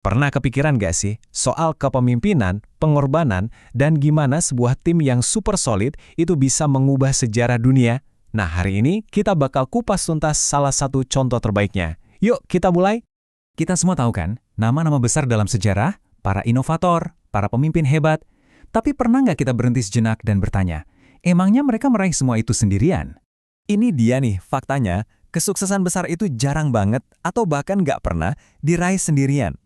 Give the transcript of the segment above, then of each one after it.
Pernah kepikiran gak sih soal kepemimpinan, pengorbanan, dan gimana sebuah tim yang super solid itu bisa mengubah sejarah dunia? Nah, hari ini kita bakal kupas tuntas salah satu contoh terbaiknya. Yuk, kita mulai. Kita semua tahu kan, nama-nama besar dalam sejarah, para inovator, para pemimpin hebat. Tapi pernah nggak kita berhenti sejenak dan bertanya, emangnya mereka meraih semua itu sendirian? Ini dia nih faktanya, kesuksesan besar itu jarang banget atau bahkan nggak pernah diraih sendirian.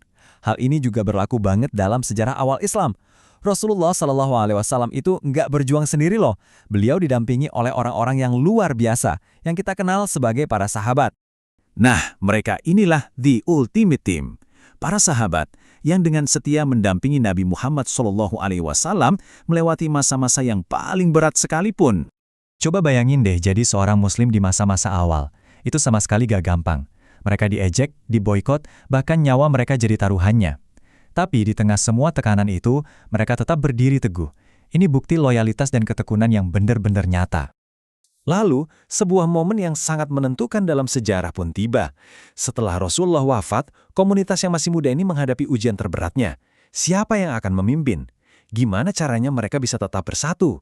Hal ini juga berlaku banget dalam sejarah awal Islam. Rasulullah SAW itu nggak berjuang sendiri loh. Beliau didampingi oleh orang-orang yang luar biasa, yang kita kenal sebagai para sahabat. Nah, mereka inilah the ultimate team. Para sahabat yang dengan setia mendampingi Nabi Muhammad SAW melewati masa-masa yang paling berat sekalipun. Coba bayangin deh jadi seorang muslim di masa-masa awal. Itu sama sekali gak gampang. Mereka diejek, diboikot, bahkan nyawa mereka jadi taruhannya. Tapi di tengah semua tekanan itu, mereka tetap berdiri teguh. Ini bukti loyalitas dan ketekunan yang benar-benar nyata. Lalu, sebuah momen yang sangat menentukan dalam sejarah pun tiba. Setelah Rasulullah wafat, komunitas yang masih muda ini menghadapi ujian terberatnya. Siapa yang akan memimpin? Gimana caranya mereka bisa tetap bersatu?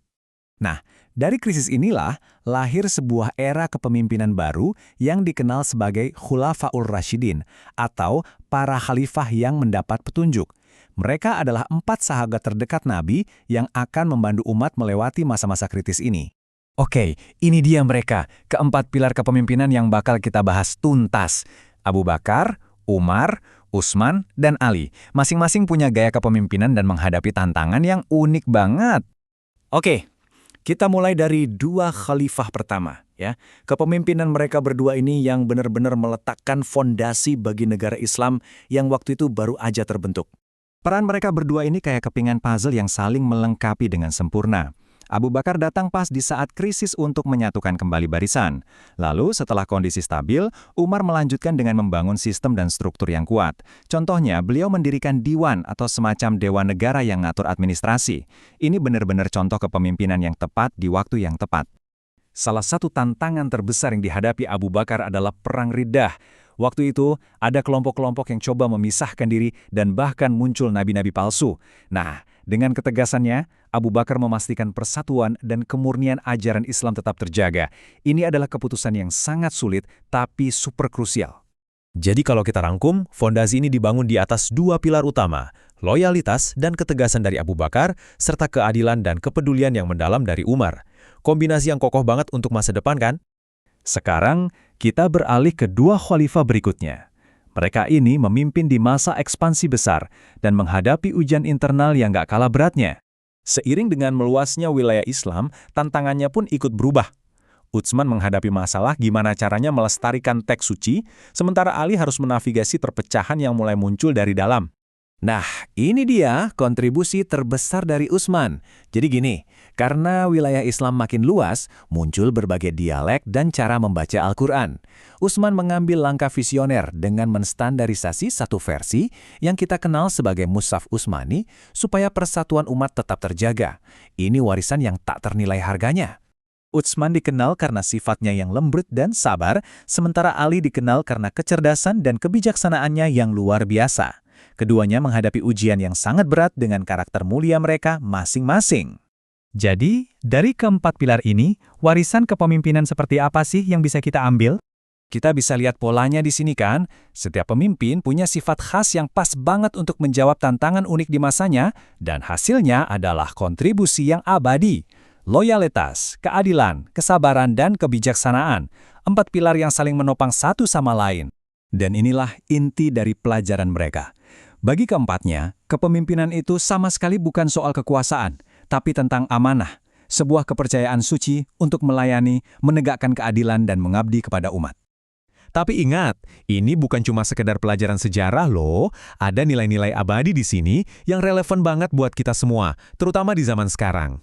Nah, dari krisis inilah lahir sebuah era kepemimpinan baru yang dikenal sebagai Khulafaur Rasyidin atau para khalifah yang mendapat petunjuk. Mereka adalah 4 sahabat terdekat Nabi yang akan membantu umat melewati masa-masa kritis ini. Oke, ini dia mereka, keempat pilar kepemimpinan yang bakal kita bahas tuntas. Abu Bakar, Umar, Utsman, dan Ali. Masing-masing punya gaya kepemimpinan dan menghadapi tantangan yang unik banget. Oke. Kita mulai dari 2 khalifah pertama, ya. Kepemimpinan mereka berdua ini yang benar-benar meletakkan fondasi bagi negara Islam yang waktu itu baru aja terbentuk. Peran mereka berdua ini kayak kepingan puzzle yang saling melengkapi dengan sempurna. Abu Bakar datang pas di saat krisis untuk menyatukan kembali barisan. Lalu setelah kondisi stabil, Umar melanjutkan dengan membangun sistem dan struktur yang kuat. Contohnya, beliau mendirikan diwan atau semacam dewan negara yang ngatur administrasi. Ini benar-benar contoh kepemimpinan yang tepat di waktu yang tepat. Salah satu tantangan terbesar yang dihadapi Abu Bakar adalah Perang Riddah. Waktu itu, ada kelompok-kelompok yang coba memisahkan diri dan bahkan muncul nabi-nabi palsu. Nah, dengan ketegasannya, Abu Bakar memastikan persatuan dan kemurnian ajaran Islam tetap terjaga. Ini adalah keputusan yang sangat sulit, tapi super krusial. Jadi kalau kita rangkum, fondasi ini dibangun di atas 2 pilar utama, loyalitas dan ketegasan dari Abu Bakar, serta keadilan dan kepedulian yang mendalam dari Umar. Kombinasi yang kokoh banget untuk masa depan kan? Sekarang, kita beralih ke 2 khalifah berikutnya. Mereka ini memimpin di masa ekspansi besar dan menghadapi ujian internal yang gak kalah beratnya. Seiring dengan meluasnya wilayah Islam, tantangannya pun ikut berubah. Utsman menghadapi masalah gimana caranya melestarikan teks suci, sementara Ali harus menavigasi perpecahan yang mulai muncul dari dalam. Nah, ini dia kontribusi terbesar dari Utsman. Jadi gini, karena wilayah Islam makin luas, muncul berbagai dialek dan cara membaca Al-Quran. Utsman mengambil langkah visioner dengan menstandarisasi satu versi yang kita kenal sebagai Mushaf Utsmani supaya persatuan umat tetap terjaga. Ini warisan yang tak ternilai harganya. Utsman dikenal karena sifatnya yang lembut dan sabar, sementara Ali dikenal karena kecerdasan dan kebijaksanaannya yang luar biasa. Keduanya menghadapi ujian yang sangat berat dengan karakter mulia mereka masing-masing. Jadi, dari keempat pilar ini, warisan kepemimpinan seperti apa sih yang bisa kita ambil? Kita bisa lihat polanya di sini kan, setiap pemimpin punya sifat khas yang pas banget untuk menjawab tantangan unik di masanya, dan hasilnya adalah kontribusi yang abadi. Loyalitas, keadilan, kesabaran, dan kebijaksanaan. 4 pilar yang saling menopang satu sama lain. Dan inilah inti dari pelajaran mereka. Bagi keempatnya, kepemimpinan itu sama sekali bukan soal kekuasaan, tapi tentang amanah, sebuah kepercayaan suci untuk melayani, menegakkan keadilan, dan mengabdi kepada umat. Tapi ingat, ini bukan cuma sekedar pelajaran sejarah loh, ada nilai-nilai abadi di sini yang relevan banget buat kita semua, terutama di zaman sekarang.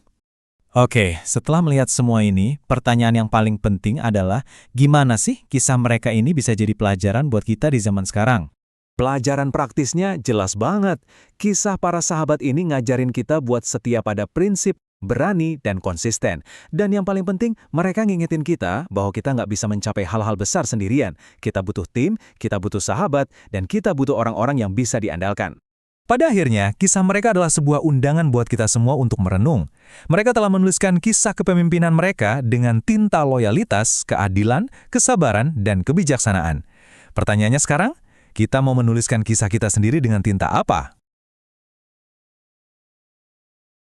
Oke, setelah melihat semua ini, pertanyaan yang paling penting adalah gimana sih kisah mereka ini bisa jadi pelajaran buat kita di zaman sekarang? Pelajaran praktisnya jelas banget. Kisah para sahabat ini ngajarin kita buat setia pada prinsip berani, dan konsisten. Dan yang paling penting, mereka ngingetin kita bahwa kita nggak bisa mencapai hal-hal besar sendirian. Kita butuh tim, kita butuh sahabat, dan kita butuh orang-orang yang bisa diandalkan. Pada akhirnya, kisah mereka adalah sebuah undangan buat kita semua untuk merenung. Mereka telah menuliskan kisah kepemimpinan mereka dengan tinta loyalitas, keadilan, kesabaran, dan kebijaksanaan. Pertanyaannya sekarang, kita mau menuliskan kisah kita sendiri dengan tinta apa?